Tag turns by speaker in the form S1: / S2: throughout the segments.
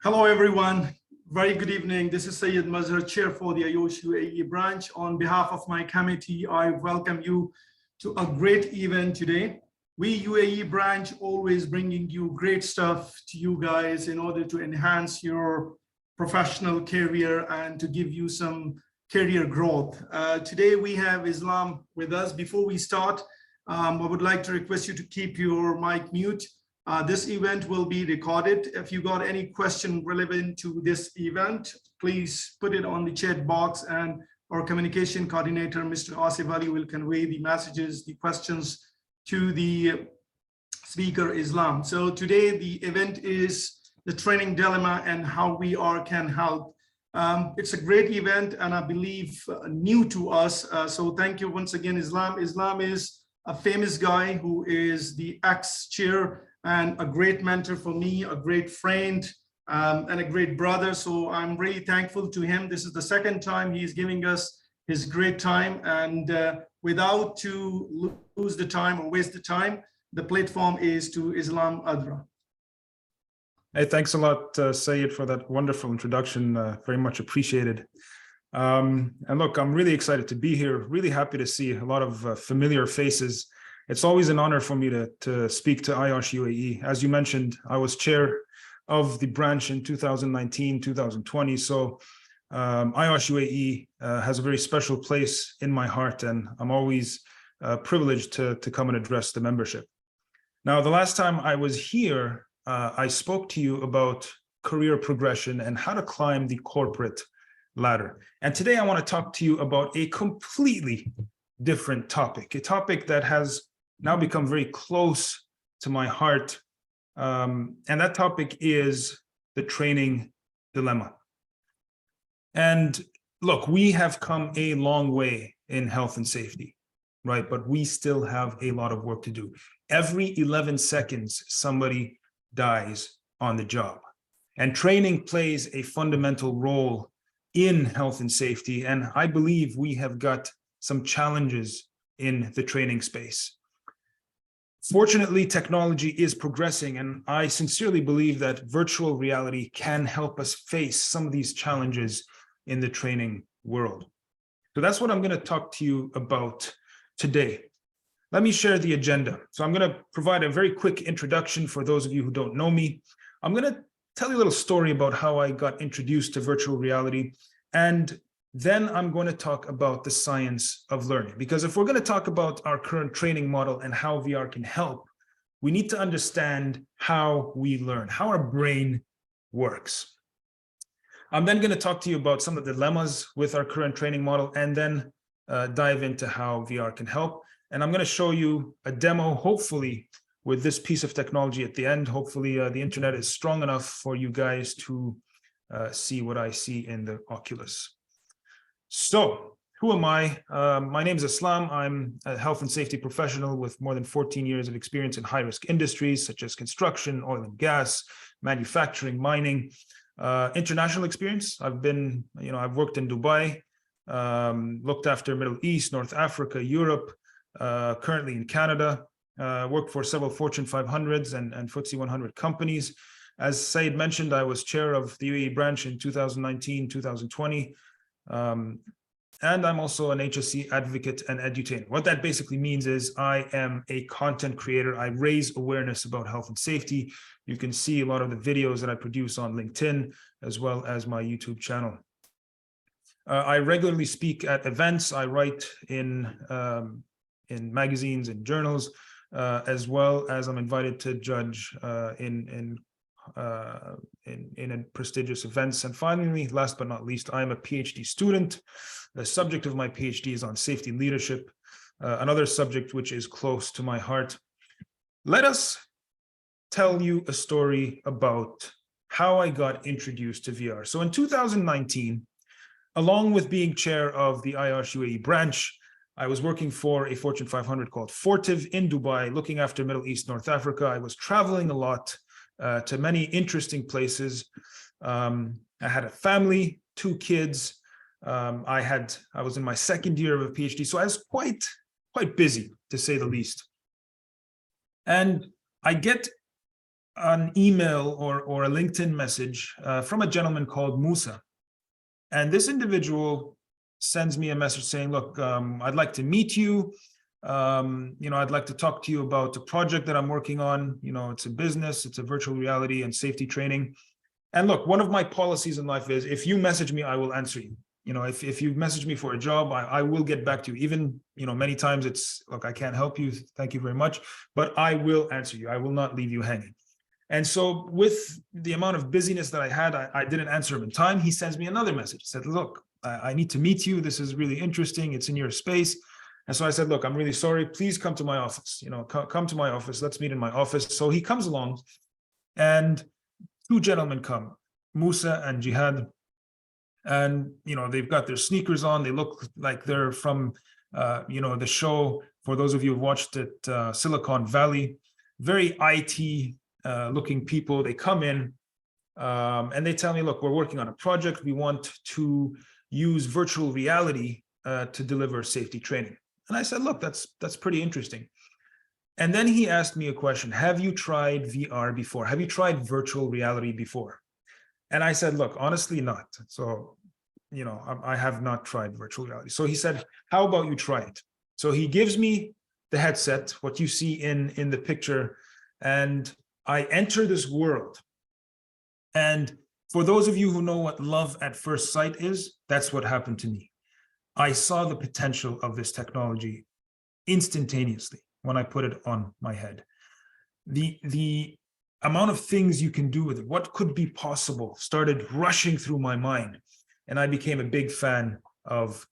S1: Hello, everyone. Very good evening. This is Syed Mazhar, Chair for the IOSH UAE branch. On behalf of my committee, I welcome you to a great event today. We UAE branch always bringing you great stuff to you guys in order to enhance your professional career and to give you some career growth. Today we have Islam with us. Before we start, I would like to request you to keep your mic mute. This event will be recorded. If you got any question relevant to this event, please put it on the chat box and our communication coordinator, Mr. Asif Ali, will convey the messages, the questions to the speaker Islam. So today the event is the training dilemma and how VR can help. It's a great event and I believe new to us. So thank you once again, Islam. Islam is a famous guy who is the ex-chair and a great mentor for me, a great friend, and a great brother. So I'm really thankful to him. This is the second time he's giving us his great time. And without to lose the time or waste the time, the platform is to Islam Adra.
S2: Hey, thanks a lot, Syed, for that wonderful introduction. Very much appreciated. And look, I'm really excited to be here. Really happy to see a lot of familiar faces. It's always an honor for me to speak to IOSH UAE. As you mentioned, I was chair of the branch in 2019, 2020. So IOSH UAE has a very special place in my heart, and I'm always privileged to come and address the membership. Now, the last time I was here, I spoke to you about career progression and how to climb the corporate ladder. And today I want to talk to you about a completely different topic, a topic that has now become very close to my heart. And that topic is the training dilemma. And look, we have come a long way in health and safety, right? But we still have a lot of work to do. Every 11 seconds, somebody dies on the job. And training plays a fundamental role in health and safety. And I believe we have got some challenges in the training space. Fortunately, technology is progressing, and I sincerely believe that virtual reality can help us face some of these challenges in the training world. So that's what I'm going to talk to you about today. Let me share the agenda. So I'm going to provide a very quick introduction for those of you who don't know me. I'm going to tell you a little story about how I got introduced to virtual reality, and then I'm going to talk about the science of learning. Because if we're going to talk about our current training model and how VR can help, we need to understand how we learn, how our brain works. I'm then going to talk to you about some of the dilemmas with our current training model, and then dive into how VR can help. And I'm going to show you a demo, hopefully with this piece of technology at the end. Hopefully the internet is strong enough for you guys to see what I see in the Oculus. So who am I? My name is Islam. I'm a health and safety professional with more than 14 years of experience in high-risk industries such as construction, oil and gas, manufacturing, mining, international experience. I've worked in Dubai, looked after Middle East, North Africa, Europe, currently in Canada, worked for several Fortune 500s and FTSE 100 companies. As Syed mentioned, I was chair of the UAE branch in 2019, 2020. And I'm also an HSE advocate and edutainer. What that basically means is I am a content creator. I raise awareness about health and safety. You can see a lot of the videos that I produce on LinkedIn, as well as my YouTube channel. I regularly speak at events. I write in magazines and journals, as well as I'm invited to judge in prestigious events. And finally, last but not least, I'm a PhD student. The subject of my PhD is on safety leadership, another subject which is close to my heart. Let us tell you a story about how I got introduced to VR. So in 2019, along with being chair of the IOSH UAE branch, I was working for a Fortune 500 called Fortive in Dubai, looking after Middle East, North Africa. I was traveling a lot to many interesting places. I had a family, 2 kids. I was in my second year of a PhD, so I was quite busy, to say the least. And I get an email or a LinkedIn message from a gentleman called Musa. And this individual sends me a message saying, look, I'd like to meet you. I'd like to talk to you about a project that I'm working on. It's a business, it's a virtual reality and safety training. And look, one of my policies in life is if you message me, I will answer you. If you message me for a job, I will get back to you. Even, many times it's, look, I can't help you. Thank you very much. But I will answer you. I will not leave you hanging. And so with the amount of busyness that I had, I didn't answer him in time. He sends me another message. He said, look, I need to meet you. This is really interesting. It's in your space. And so I said, look, I'm really sorry. Please come to my office. Come to my office. Let's meet in my office. So he comes along and two gentlemen come, Musa and Jihad. And, they've got their sneakers on. They look like they're from, the show, for those of you who've watched it, Silicon Valley, very IT looking people. They come in and they tell me, look, we're working on a project. We want to use virtual reality to deliver safety training. And I said, look, that's pretty interesting. And then he asked me a question. Have you tried VR before? Have you tried virtual reality before? And I said, look, honestly, not. So, I have not tried virtual reality. So he said, how about you try it? So he gives me the headset, what you see in the picture, and I enter this world. And for those of you who know what love at first sight is, that's what happened to me. I saw the potential of this technology instantaneously when I put it on my head. The amount of things you can do with it, what could be possible, started rushing through my mind. And I became a big fan of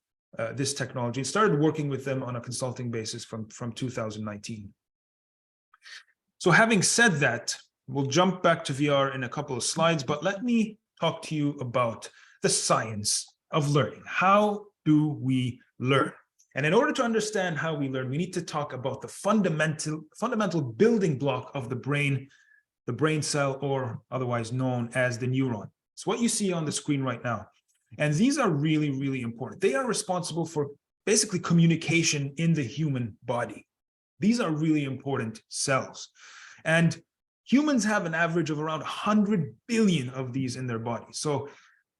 S2: this technology and started working with them on a consulting basis from 2019. So having said that, we'll jump back to VR in a couple of slides, but let me talk to you about the science of learning. How do we learn? And in order to understand how we learn, we need to talk about the fundamental building block of the brain cell, or otherwise known as the neuron. It's what you see on the screen right now. And these are really, really important. They are responsible for basically communication in the human body. These are really important cells. And humans have an average of around 100 billion of these in their bodies. So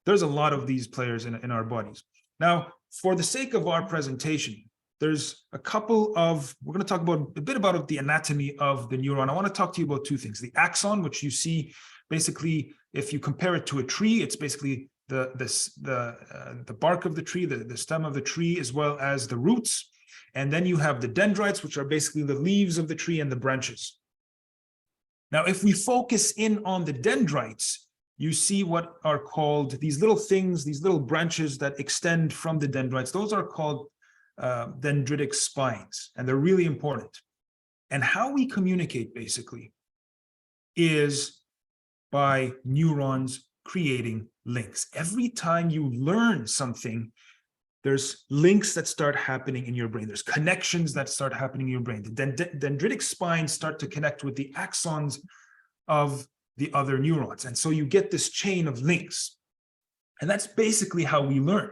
S2: there's a lot of these players in our bodies. Now, for the sake of our presentation, there's a couple of, we're going to talk about a bit about the anatomy of the neuron. I want to talk to you about two things. The axon, which you see basically, if you compare it to a tree, it's basically the bark of the tree, the stem of the tree, as well as the roots. And then you have the dendrites, which are basically the leaves of the tree and the branches. Now, if we focus in on the dendrites, you see what are called these little things, these little branches that extend from the dendrites. Those are called dendritic spines, and they're really important. And how we communicate basically is by neurons creating links. Every time you learn something, there's links that start happening in your brain. There's connections that start happening in your brain. The dendritic spines start to connect with the axons of the other neurons. And so you get this chain of links. And that's basically how we learn,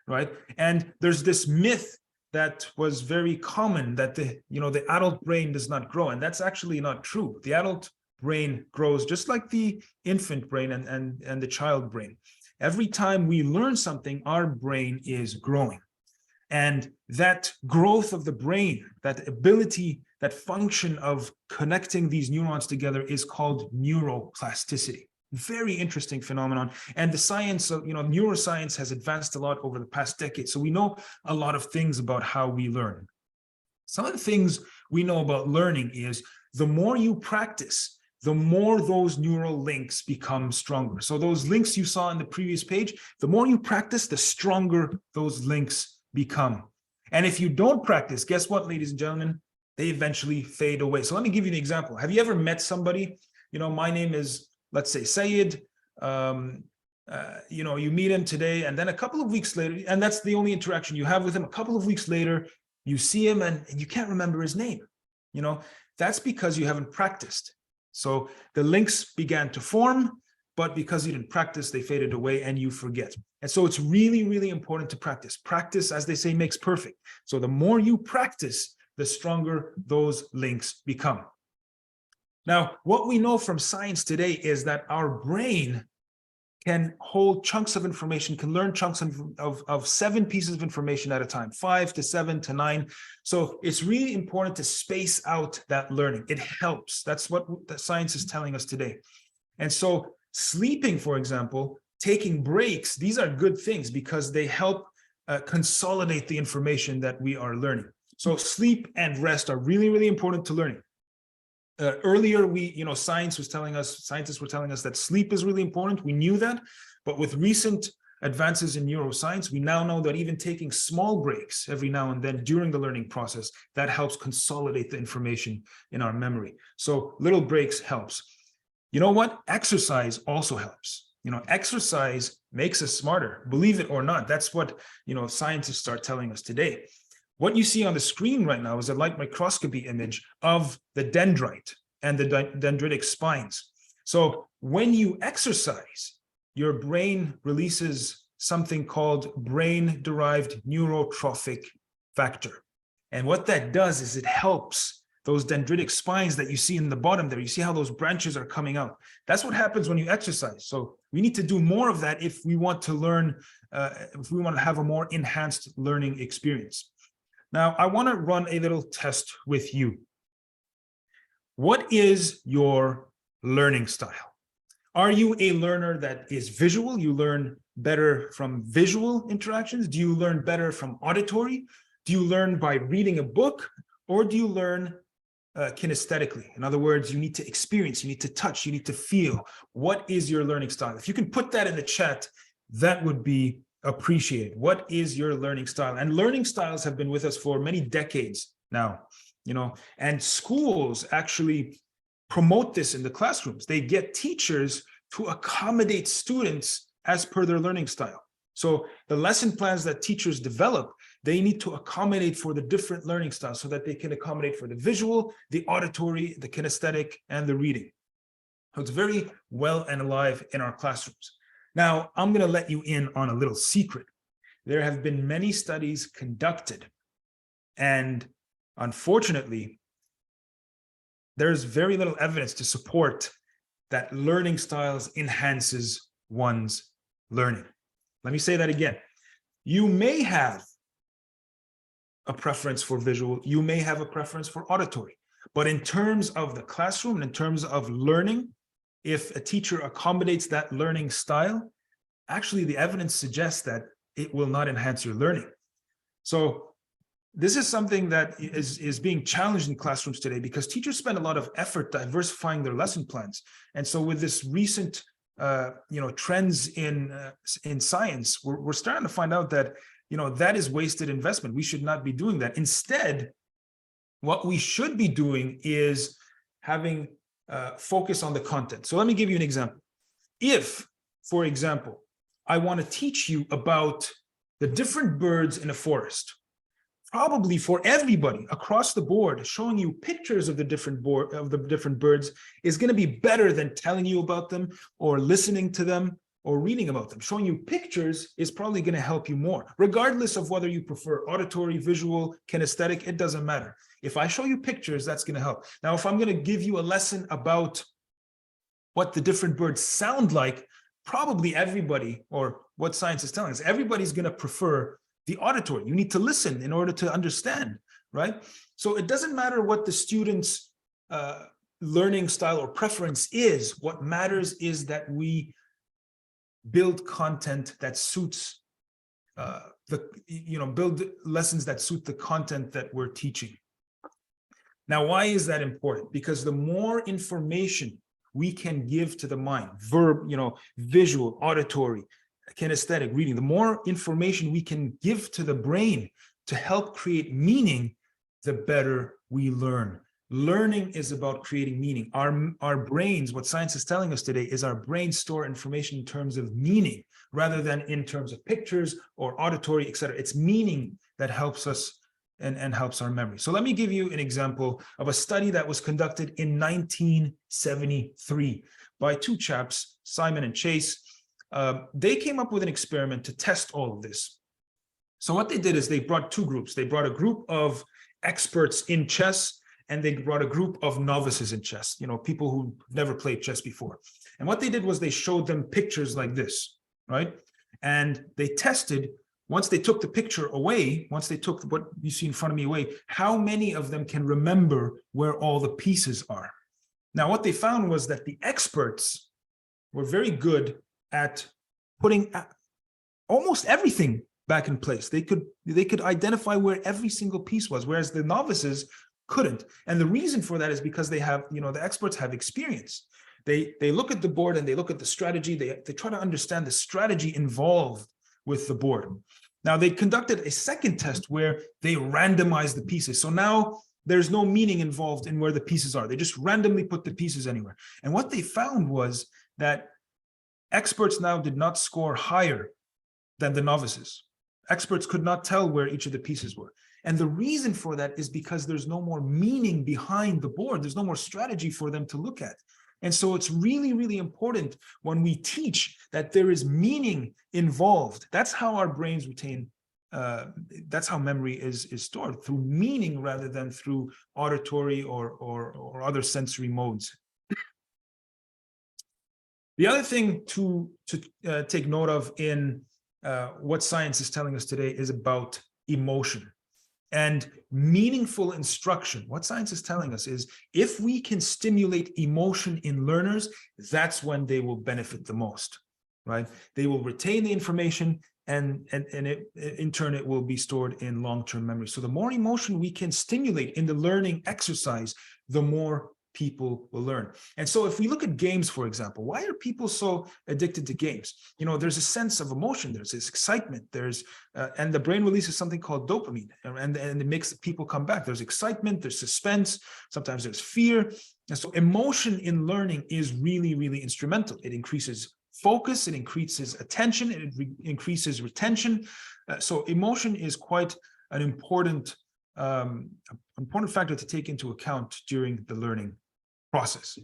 S2: right? And there's this myth that was very common that the adult brain does not grow. And that's actually not true. The adult brain grows just like the infant brain and the child brain. Every time we learn something, our brain is growing. And that growth of the brain, that ability, that function of connecting these neurons together is called neuroplasticity. Very interesting phenomenon. And the science of, neuroscience has advanced a lot over the past decade. So we know a lot of things about how we learn. Some of the things we know about learning is the more you practice, the more those neural links become stronger. So those links you saw on the previous page, the more you practice, the stronger those links become. And if you don't practice, guess what, ladies and gentlemen? They eventually fade away. So let me give you an example. Have you ever met somebody? My name is, let's say, Sayed. You meet him today, and then a couple of weeks later, and that's the only interaction you have with him. A couple of weeks later, you see him and you can't remember his name. That's because you haven't practiced. So the links began to form, but because you didn't practice, they faded away and you forget. And so it's really, really important to practice. Practice, as they say, makes perfect. So the more you practice, the stronger those links become. Now, what we know from science today is that our brain can hold chunks of information, can learn chunks of 7 pieces of information at a time, 5 to 7 to 9. So it's really important to space out that learning. It helps. That's what the science is telling us today. And so sleeping, for example, taking breaks, these are good things because they help consolidate the information that we are learning. So sleep and rest are really, really important to learning. Earlier, scientists were telling us that sleep is really important. We knew that, but with recent advances in neuroscience, we now know that even taking small breaks every now and then during the learning process, that helps consolidate the information in our memory. So little breaks helps. You know what? Exercise also helps. Exercise makes us smarter, believe it or not. That's what, scientists are telling us today. What you see on the screen right now is a light microscopy image of the dendrite and the dendritic spines. So when you exercise, your brain releases something called brain-derived neurotrophic factor. And what that does is it helps those dendritic spines that you see in the bottom there. You see how those branches are coming out. That's what happens when you exercise. So we need to do more of that if we want to learn, if we want to have a more enhanced learning experience. Now, I want to run a little test with you. What is your learning style? Are you a learner that is visual? You learn better from visual interactions? Do you learn better from auditory? Do you learn by reading a book? Or do you learn kinesthetically? In other words, you need to experience, you need to touch, you need to feel. What is your learning style? If you can put that in the chat, that would be appreciated. What is your learning style? And learning styles have been with us for many decades now, and schools actually promote this in the classrooms. They get teachers to accommodate students as per their learning style. So the lesson plans that teachers develop, they need to accommodate for the different learning styles so that they can accommodate for the visual, the auditory, the kinesthetic, and the reading. So it's very well and alive in our classrooms. Now, I'm going to let you in on a little secret. There have been many studies conducted, and unfortunately, there's very little evidence to support that learning styles enhances one's learning. Let me say that again. You may have a preference for visual, you may have a preference for auditory, but in terms of the classroom, and in terms of learning, if a teacher accommodates that learning style, actually the evidence suggests that it will not enhance your learning. So this is something that is being challenged in classrooms today because teachers spend a lot of effort diversifying their lesson plans. And so with this recent trends in science, we're starting to find out that that is wasted investment. We should not be doing that. Instead, what we should be doing is having focus on the content. So let me give you an example. If, for example, I want to teach you about the different birds in a forest, probably for everybody across the board, showing you pictures of the different birds is going to be better than telling you about them or listening to them or reading about them. Showing you pictures is probably going to help you more, regardless of whether you prefer auditory, visual, kinesthetic, it doesn't matter. If I show you pictures, that's going to help. Now, if I'm going to give you a lesson about what the different birds sound like, probably everybody, or what science is telling us, everybody's going to prefer the auditory. You need to listen in order to understand, right? So it doesn't matter what the student's learning style or preference is. What matters is that we build content that suits build lessons that suit the content that we're teaching. Now, why is that important? Because the more information we can give to the mind, visual, auditory, kinesthetic, reading, the more information we can give to the brain to help create meaning, the better we learn. Learning is about creating meaning. Our brains, what science is telling us today, is our brains store information in terms of meaning rather than in terms of pictures or auditory, etc. It's meaning that helps us and helps our memory. So let me give you an example of a study that was conducted in 1973 by two chaps, Simon and Chase. They came up with an experiment to test all of this. So what they did is they brought two groups. They brought a group of experts in chess and they brought a group of novices in chess, people who never played chess before. And what they did was they showed them pictures like this, right? And they tested, once they took the picture away, once they took what you see in front of me away, how many of them can remember where all the pieces are. Now, what they found was that the experts were very good at putting almost everything back in place. They could identify where every single piece was, whereas the novices couldn't. And the reason for that is because they have, the experts have experience. They look at the board and they look at the strategy. They try to understand the strategy involved with the board. Now, they conducted a second test where they randomized the pieces. So now there's no meaning involved in where the pieces are. They just randomly put the pieces anywhere. And what they found was that experts now did not score higher than the novices. Experts could not tell where each of the pieces were. And the reason for that is because there's no more meaning behind the board. There's no more strategy for them to look at. And so it's really, really important when we teach that there is meaning involved. That's how our brains retain, that's how memory is stored, through meaning rather than through auditory or other sensory modes. The other thing to take note of in what science is telling us today is about emotion and meaningful instruction. What science is telling us is if we can stimulate emotion in learners, that's when they will benefit the most, right? They will retain the information and in turn, it will be stored in long-term memory. So the more emotion we can stimulate in the learning exercise, the more people will learn. And so if we look at games, for example, why are people so addicted to games? There's a sense of emotion, there's this excitement, and the brain releases something called dopamine, and it makes people come back. There's excitement, there's suspense, sometimes there's fear. And so emotion in learning is really, really instrumental. It increases focus, it increases attention, it increases retention. So emotion is quite an important factor to take into account during the learning process.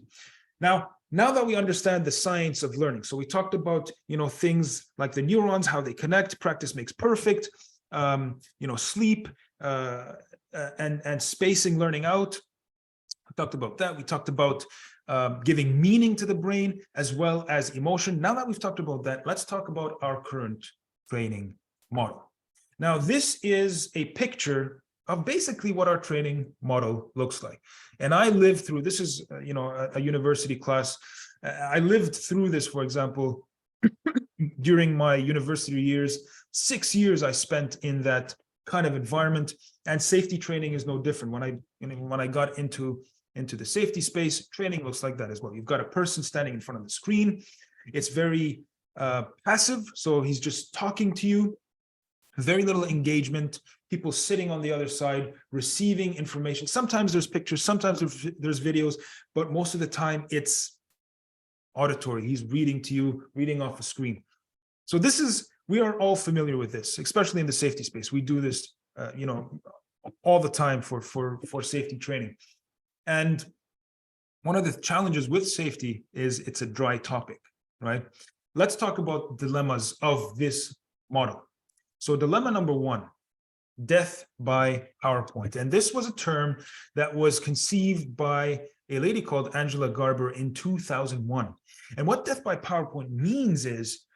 S2: Now that we understand the science of learning, so we talked about, things like the neurons, how they connect, practice makes perfect, sleep, and spacing learning out. We talked about that. We talked about giving meaning to the brain as well as emotion. Now that we've talked about that, let's talk about our current training model. Now, this is a picture of basically what our training model looks like. And I lived through, this is, a university class. I lived through this, for example, during my university years. 6 years I spent in that kind of environment, and safety training is no different. When I got into the safety space, training looks like that as well. You've got a person standing in front of the screen. It's very passive. So he's just talking to you. Very little engagement, people sitting on the other side, receiving information. Sometimes there's pictures, sometimes there's videos, but most of the time it's auditory. He's reading to you, reading off a screen. So we are all familiar with this, especially in the safety space. We do this, all the time for safety training. And one of the challenges with safety is it's a dry topic, right? Let's talk about dilemmas of this model. So dilemma number one, death by PowerPoint. And this was a term that was conceived by a lady called Angela Garber in 2001. And what death by PowerPoint means is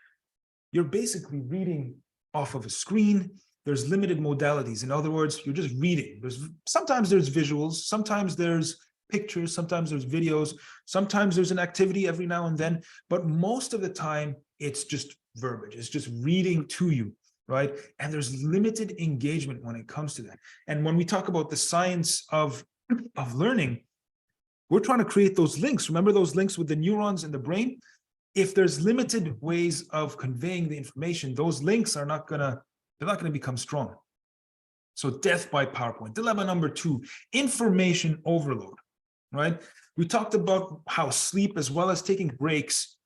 S2: you're basically reading off of a screen. There's limited modalities. In other words, you're just reading. Sometimes there's visuals, sometimes there's pictures, sometimes there's videos, sometimes there's an activity every now and then, but most of the time it's just verbiage. It's just reading to you. Right? And there's limited engagement when it comes to that. And when we talk about the science of learning, we're trying to create those links. Remember those links with the neurons in the brain? If there's limited ways of conveying the information, those links are not gonna become strong. So death by PowerPoint. Dilemma number two, information overload, right? We talked about how sleep as well as taking breaks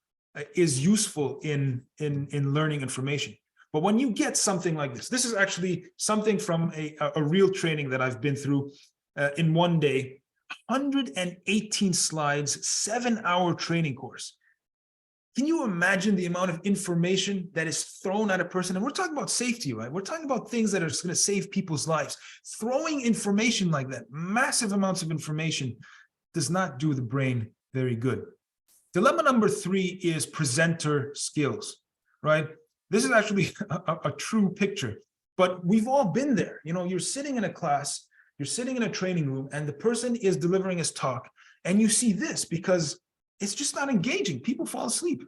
S2: is useful in learning information. But when you get something like this is actually something from a real training that I've been through in one day, 118 slides, 7-hour training course. Can you imagine the amount of information that is thrown at a person? And we're talking about safety, right? We're talking about things that are going to save people's lives. Throwing information like that, massive amounts of information, does not do the brain very good. Dilemma number 3 is presenter skills, right? This is actually a true picture, but we've all been there. You know, you're sitting in a class, you're sitting in a training room, and the person is delivering his talk, and you see this because it's just not engaging. People fall asleep.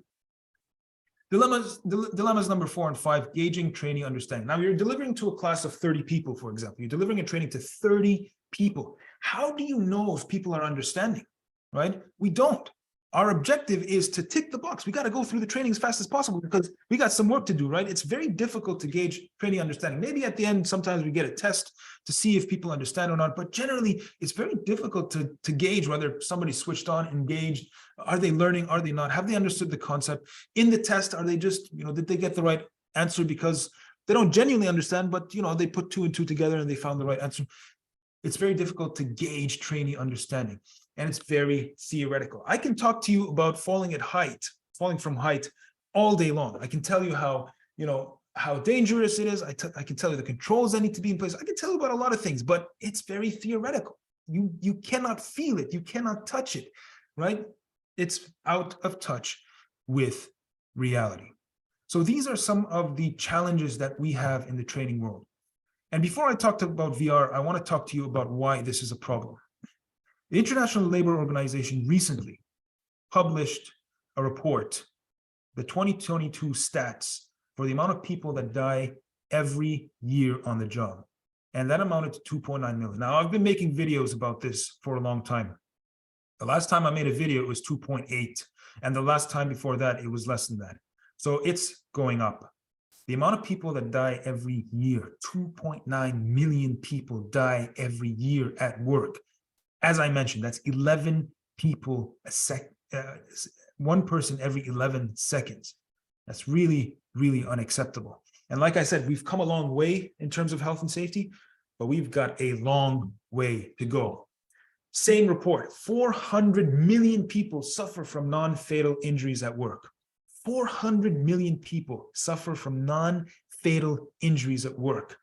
S2: Dilemmas number 4 and 5, gauging trainee understanding. Now you're delivering to a class of 30 people, for example. You're delivering a training to 30 people. How do you know if people are understanding, right? We don't. Our objective is to tick the box. We got to go through the training as fast as possible because we got some work to do, right? It's very difficult to gauge trainee understanding. Maybe at the end, sometimes we get a test to see if people understand or not, but generally it's very difficult to gauge whether somebody's switched on, engaged. Are they learning? Are they not? Have they understood the concept? In the test, are they just, did they get the right answer because they don't genuinely understand, but, they put 2 and 2 together and they found the right answer. It's very difficult to gauge trainee understanding. And it's very theoretical. I can talk to you about falling from height all day long. I can tell you how dangerous it is. I can tell you the controls that need to be in place. I can tell you about a lot of things, but it's very theoretical. You cannot feel it. You cannot touch it, right? It's out of touch with reality. So these are some of the challenges that we have in the training world. And before I talk about VR, I want to talk to you about why this is a problem. The International Labour Organization recently published a report, the 2022 stats for the amount of people that die every year on the job. And that amounted to 2.9 million. Now, I've been making videos about this for a long time. The last time I made a video, it was 2.8. And the last time before that, it was less than that. So it's going up. The amount of people that die every year, 2.9 million people die every year at work. As I mentioned, that's 11 people one person every 11 seconds. That's really, really unacceptable. And like I said, we've come a long way in terms of health and safety, but we've got a long way to go. Same report, 400 million people suffer from non-fatal injuries at work. 400 million people suffer from non-fatal injuries at work.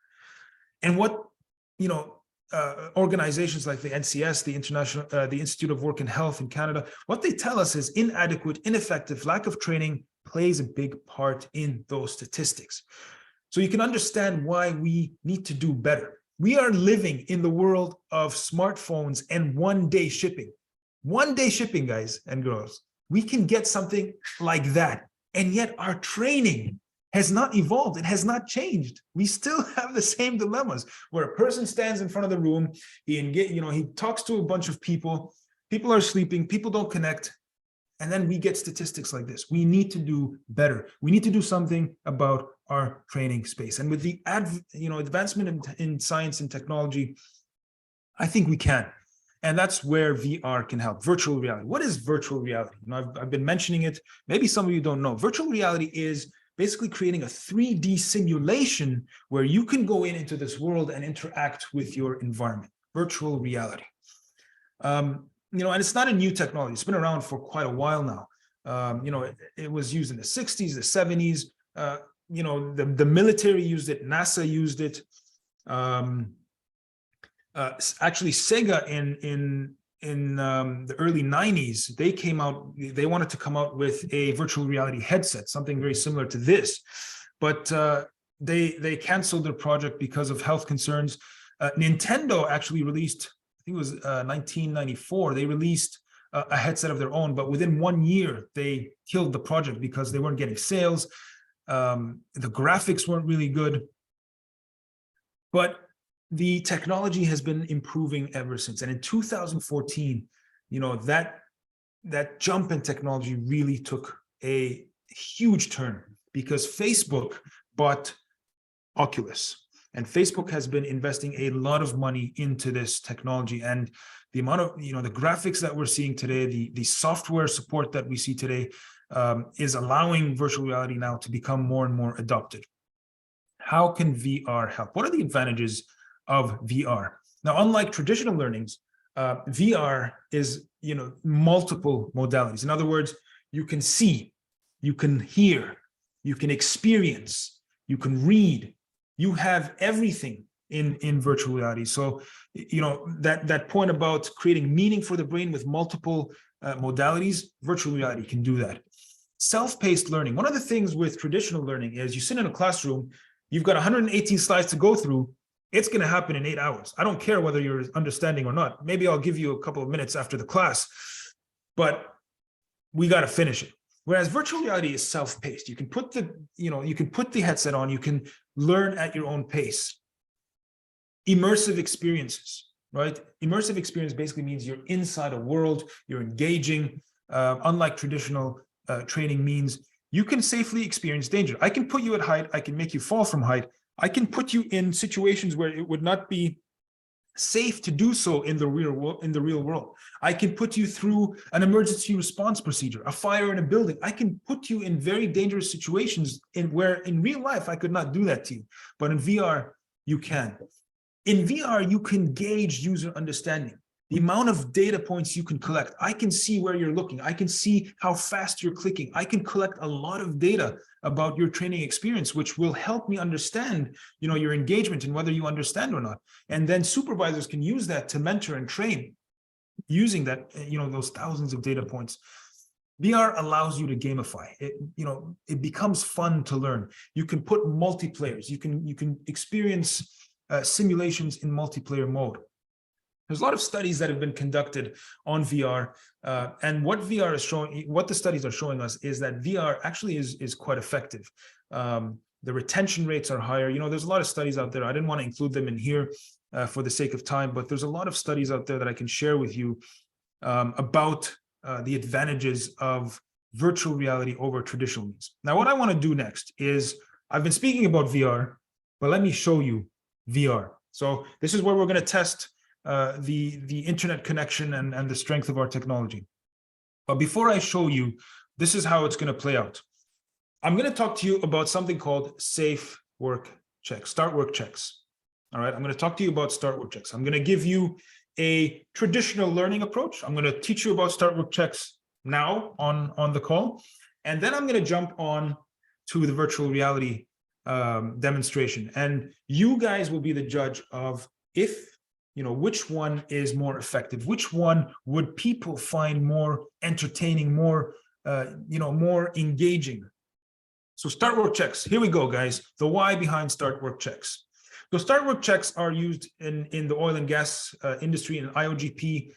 S2: And what, organizations like the NCS, the Institute of Work and Health in Canada, what they tell us is inadequate, ineffective, lack of training plays a big part in those statistics. So you can understand why we need to do better. We are living in the world of smartphones and one-day shipping. One-day shipping, guys and girls. We can get something like that. And yet our training has not evolved. It has not changed. We still have the same dilemmas where a person stands in front of the room, he talks to a bunch of people, people are sleeping, people don't connect, and then we get statistics like this. We need to do better. We need to do something about our training space. And with the advancement in science and technology, I think we can. And that's where VR can help. Virtual reality. What is virtual reality? I've been mentioning it. Maybe some of you don't know. Virtual reality is basically creating a 3D simulation where you can go into this world and interact with your environment. Virtual reality. And it's not a new technology. It's been around for quite a while now. It was used in the 60s, the 70s. The military used it. NASA used it. Actually, Sega in the early 90s, they wanted to come out with a virtual reality headset, something very similar to this, but they canceled their project because of health concerns. Nintendo actually released, I think it was 1994, they released a headset of their own, but within 1 year, they killed the project because they weren't getting sales. The graphics weren't really good, but the technology has been improving ever since. And in 2014, that jump in technology really took a huge turn because Facebook bought Oculus. And Facebook has been investing a lot of money into this technology. And the amount of, the graphics that we're seeing today, the software support that we see today is allowing virtual reality now to become more and more adopted. How can VR help? What are the advantages of VR? Now, unlike traditional learnings, VR is, multiple modalities. In other words, you can see, you can hear, you can experience, you can read. You have everything in virtual reality. So, that point about creating meaning for the brain with multiple modalities, virtual reality can do that. Self-paced learning. One of the things with traditional learning is you sit in a classroom, you've got 118 slides to go through. It's going to happen in 8 hours. I don't care whether you're understanding or not. Maybe I'll give you a couple of minutes after the class, but we got to finish it. Whereas virtual reality is self-paced. You can put the headset on, you can learn at your own pace. Immersive experiences, right? Immersive experience basically means you're inside a world, you're engaging, unlike traditional training means you can safely experience danger. I can put you at height, I can make you fall from height, I can put you in situations where it would not be safe to do so in the real world. I can put you through an emergency response procedure, a fire in a building. I can put you in very dangerous situations where in real life I could not do that to you, but in VR you can. In VR you can gauge user understanding. The amount of data points you can collect. I can see where you're looking. I can see how fast you're clicking. I can collect a lot of data about your training experience, which will help me understand, your engagement and whether you understand or not. And then supervisors can use that to mentor and train using that, those thousands of data points. VR allows you to gamify it. It becomes fun to learn. You can put multiplayers. You can experience simulations in multiplayer mode. There's a lot of studies that have been conducted on VR, and what VR is showing, what the studies are showing us is that VR actually is quite effective. The retention rates are higher. There's a lot of studies out there. I didn't want to include them in here for the sake of time, but there's a lot of studies out there that I can share with you about the advantages of virtual reality over traditional means. Now, what I want to do next is, I've been speaking about VR, but let me show you VR. So this is where we're going to test the internet connection and the strength of our technology. But before I show you, this is how it's going to play out. I'm going to talk to you about something called safe work checks, start work checks. All right, I'm going to talk to you about start work checks. I'm going to give you a traditional learning approach. I'm going to teach you about start work checks now on the call. And then I'm going to jump on to the virtual reality demonstration. And you guys will be the judge of which one is more effective, which one would people find more entertaining, more, more engaging. So start work checks. Here we go, guys. The why behind start work checks. So start work checks are used in the oil and gas industry and IOGP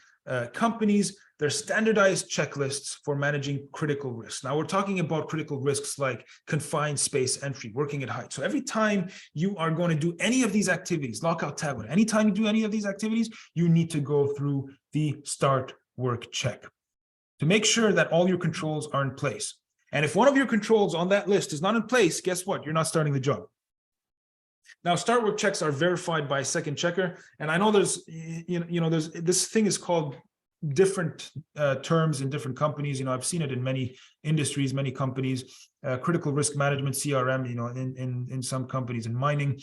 S2: companies. They're standardized checklists for managing critical risks. Now we're talking about critical risks like confined space entry, working at height. So every time you are going to do any of these activities, lockout, tag, anytime you do any of these activities, you need to go through the start work check to make sure that all your controls are in place. And if one of your controls on that list is not in place, guess what? You're not starting the job. Now, start work checks are verified by a second checker. And I know there's this thing is called different terms in different companies. I've seen it in many industries, many companies, critical risk management, CRM, in some companies in mining.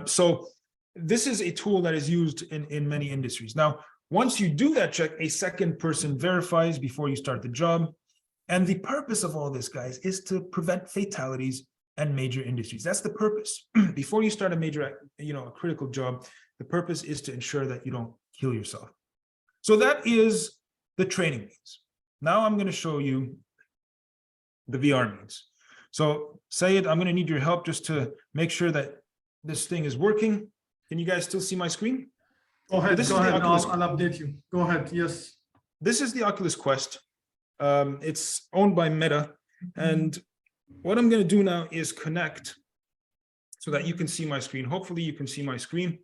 S2: So this is a tool that is used in many industries. Now, once you do that check, a second person verifies before you start the job. And the purpose of all this, guys, is to prevent fatalities and major industries. That's the purpose. Before you start a major, a critical job, the purpose is to ensure that you don't kill yourself. So that is the training means. Now I'm going to show you the VR means. So Sayed, I'm going to need your help just to make sure that this thing is working. Can you guys still see my screen?
S1: Go ahead.
S2: I'll
S1: update you. Go ahead. Yes.
S2: This is the Oculus Quest. It's owned by Meta. And what I'm going to do now is connect so that you can see my screen. Hopefully you can see my screen.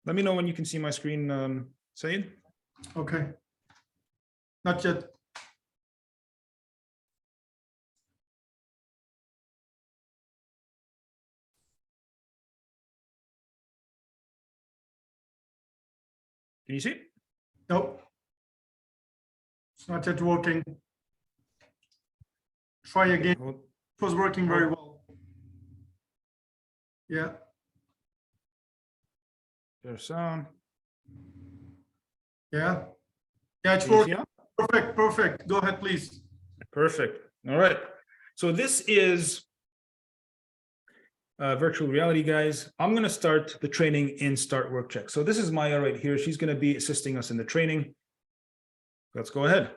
S2: Let me know when you can see my screen, Sayed.
S1: Okay. Not yet.
S2: Can you see it?
S1: Nope. It's not yet working. Try again. It was working very well. Yeah.
S2: There's sound.
S1: Yeah. Yeah, it's working. Perfect, perfect. Go ahead, please.
S2: Perfect. All right. So this is virtual reality, guys. I'm going to start the training in Start Work Check. So this is Maya right here. She's going to be assisting us in the training. Let's go ahead.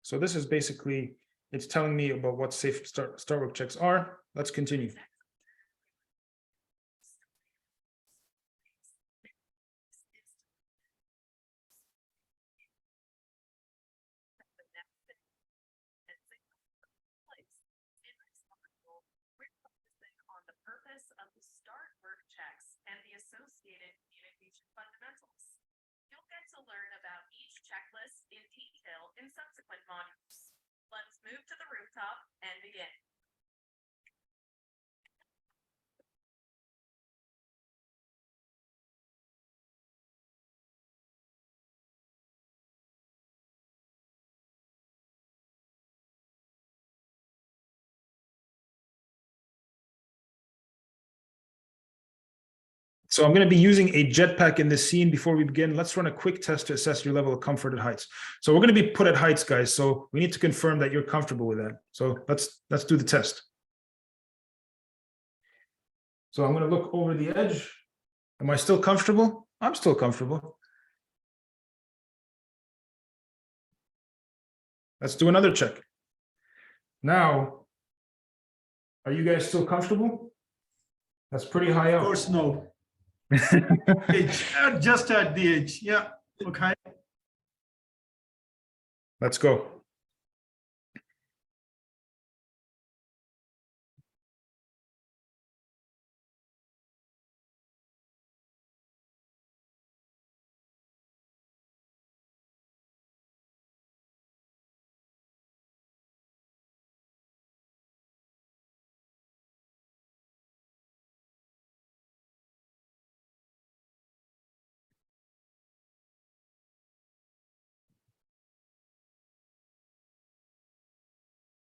S2: So this is basically, it's telling me about what safe start work checks are. Let's continue.
S3: Of the START work checks and the associated communication fundamentals. You'll get to learn about each checklist in detail in subsequent modules. Let's move to the rooftop and begin.
S2: So I'm going to be using a jetpack in this scene. Before we begin, let's run a quick test to assess your level of comfort at heights. So we're going to be put at heights, guys. So we need to confirm that you're comfortable with that. So let's do the test. So I'm going to look over the edge. Am I still comfortable? I'm still comfortable. Let's do another check. Now, are you guys still comfortable? That's pretty high up.
S1: Of course, no. Edge, just at the edge. Yeah. Okay.
S2: Let's go.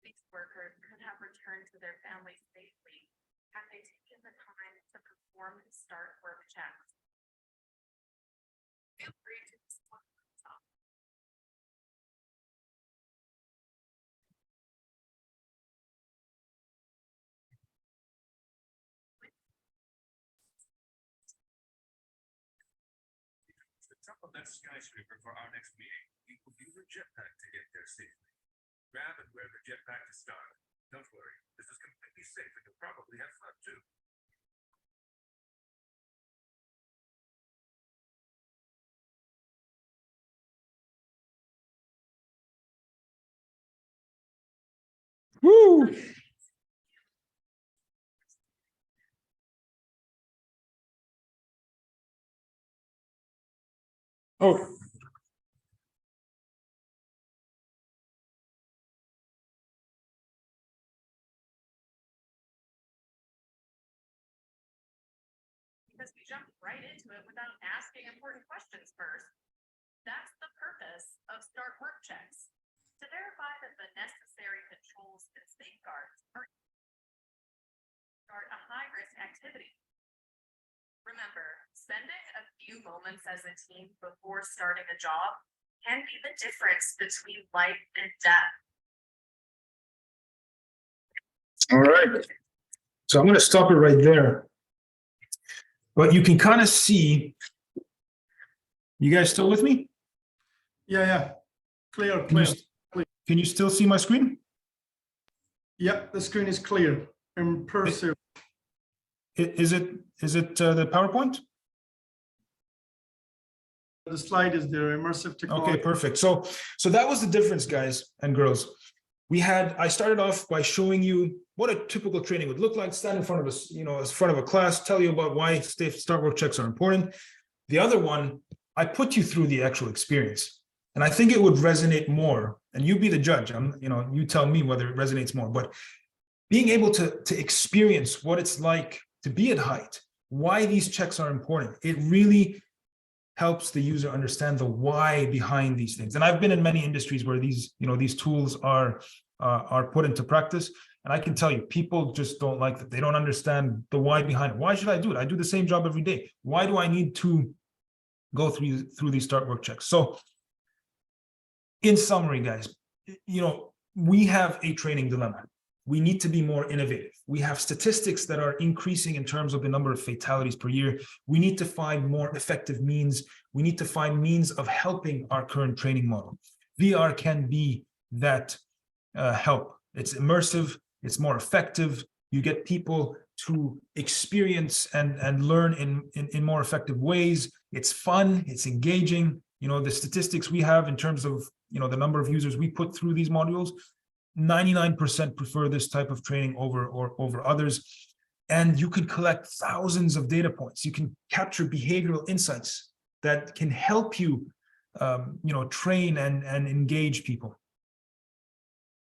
S3: These workers could have returned to their families safely had they taken the time to perform the START work checks. Feel free to explore the rooftop.
S4: The top of that skyscraper for our next meeting. We will use a jetpack to get there safely. Grab and wear the jetpack to start. Don't worry, this is completely safe and you'll probably have fun too.
S2: Woo! Oh,
S3: Because we jumped right into it without asking important questions first. That's the purpose of START work checks, to verify that the necessary controls and safeguards are start a high-risk activity. Remember, spending a few moments as a team before starting a job can be the difference between life and death.
S2: all right. So I'm going to stop it right there. But you can kind of see, you guys still with me?
S1: Yeah, yeah. Clear,
S2: Can
S1: clear.
S2: can you still see my screen?
S1: Yeah, the screen is clear. Impressive.
S2: Is it the PowerPoint?
S1: The slide is there. Immersive technology.
S2: Okay, perfect. So that was the difference, guys and girls. I started off by showing you what a typical training would look like, stand in front of us, in front of a class, tell you about why START work checks are important. The other one, I put you through the actual experience. And I think it would resonate more. And you be the judge. You tell me whether it resonates more. But being able to experience what it's like to be at height, why these checks are important, it really helps the user understand the why behind these things. And I've been in many industries where these, these tools are put into practice. And I can tell you, people just don't like that. They don't understand the why behind it. Why should I do it? I do the same job every day. Why do I need to go through these start work checks? So in summary, guys, we have a training dilemma. We need to be more innovative. We have statistics that are increasing in terms of the number of fatalities per year. We need to find more effective means. We need to find means of helping our current training model. VR can be that help. It's immersive. It's more effective. You get people to experience and learn in more effective ways. It's fun. It's engaging. The statistics we have in terms of the number of users we put through these modules, 99% prefer this type of training over others. And you can collect thousands of data points. You can capture behavioral insights that can help you, train and engage people.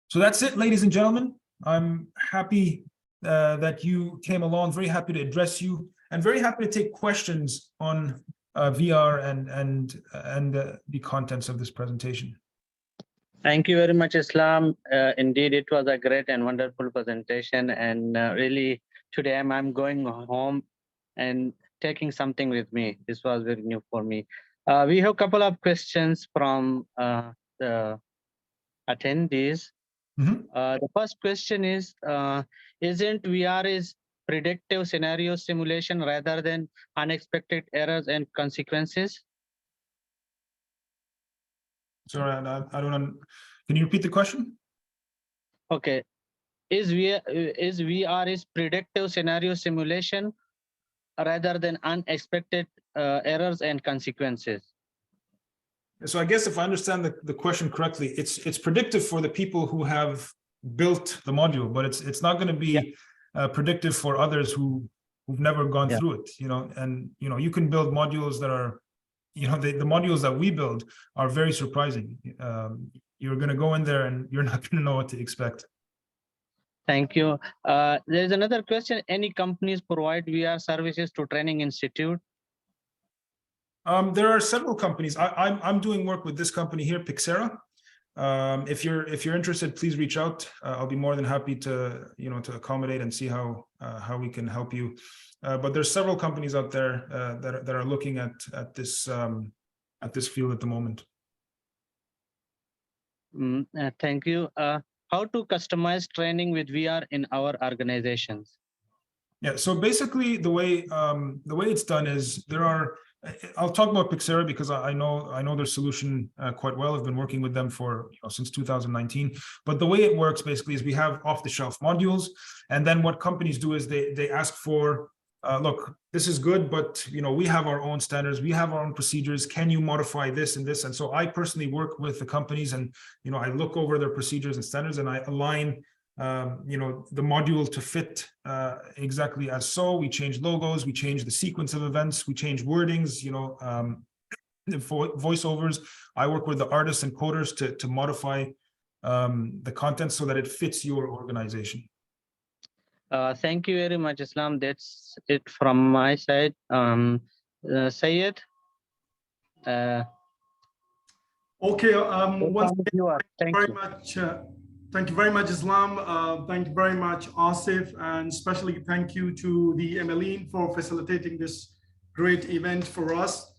S2: So that's it, ladies and gentlemen. I'm happy that you came along. Very happy to address you, and very happy to take questions on VR and the contents of this presentation.
S5: Thank you very much, Islam. Indeed, it was a great and wonderful presentation. And really, today I'm going home and taking something with me. This was very new for me. We have a couple of questions from the attendees. The first question is, isn't VR is predictive scenario simulation rather than unexpected errors and consequences?
S2: Sorry, I don't. Can you repeat the question?
S5: Okay. Is VR is predictive scenario simulation rather than unexpected errors and consequences?
S2: So I guess if I understand the question correctly, it's predictive for the people who have built the module, but it's not going to be predictive for others who've never gone through it. And you can build modules that are, the modules that we build are very surprising. You're going to go in there and you're not going to know what to expect.
S5: Thank you. There's another question. Any companies provide VR services to training institute?
S2: There are several companies. I'm doing work with this company here, Pixera. If you're interested, please reach out. I'll be more than happy to to accommodate and see how we can help you. But there's several companies out there that are looking at this field at the moment.
S5: Thank you. How to customize training with VR in our organizations?
S2: Yeah. So basically, the way it's done is there are. I'll talk about Pixera because I know their solution quite well. I've been working with them for since 2019. But the way it works basically is we have off-the-shelf modules, and then what companies do is they ask for, look, this is good, but we have our own standards, we have our own procedures. Can you modify this and this? And so I personally work with the companies, and I look over their procedures and standards, and I align the module to fit exactly as so. We change logos, we change the sequence of events, we change wordings, the voiceovers. I work with the artists and coders to modify the content so that it fits your organization.
S5: Thank you very much, Islam. That's it from my side. Sayed.
S1: Okay. Once again, thank you very much, Islam. Thank you very much, Asif, and especially thank you to the MLEan for facilitating this great event for us.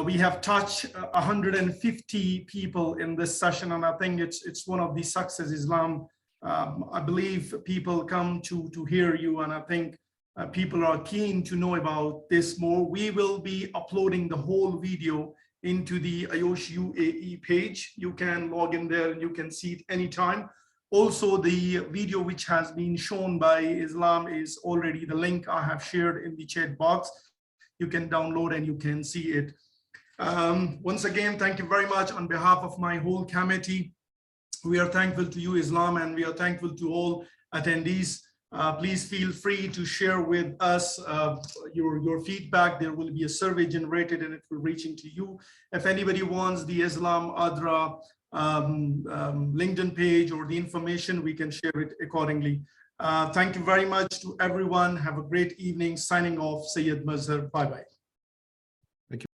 S1: We have touched 150 people in this session, and I think it's one of the success, Islam. I believe people come to hear you, and I think people are keen to know about this more. We will be uploading the whole video into the IOSH UAE page. You can log in there and you can see it anytime. Also, the video which has been shown by Islam is already the link I have shared in the chat box. You can download and you can see it. Once again, thank you very much on behalf of my whole committee. We are thankful to you, Islam, and we are thankful to all attendees. Please feel free to share with us your feedback. There will be a survey generated and it will reaching to you. If anybody wants the Islam Adra LinkedIn page or the information, we can share it accordingly. Thank you very much to everyone. Have a great evening. Signing off, Sayyid Mazhar. Bye-bye.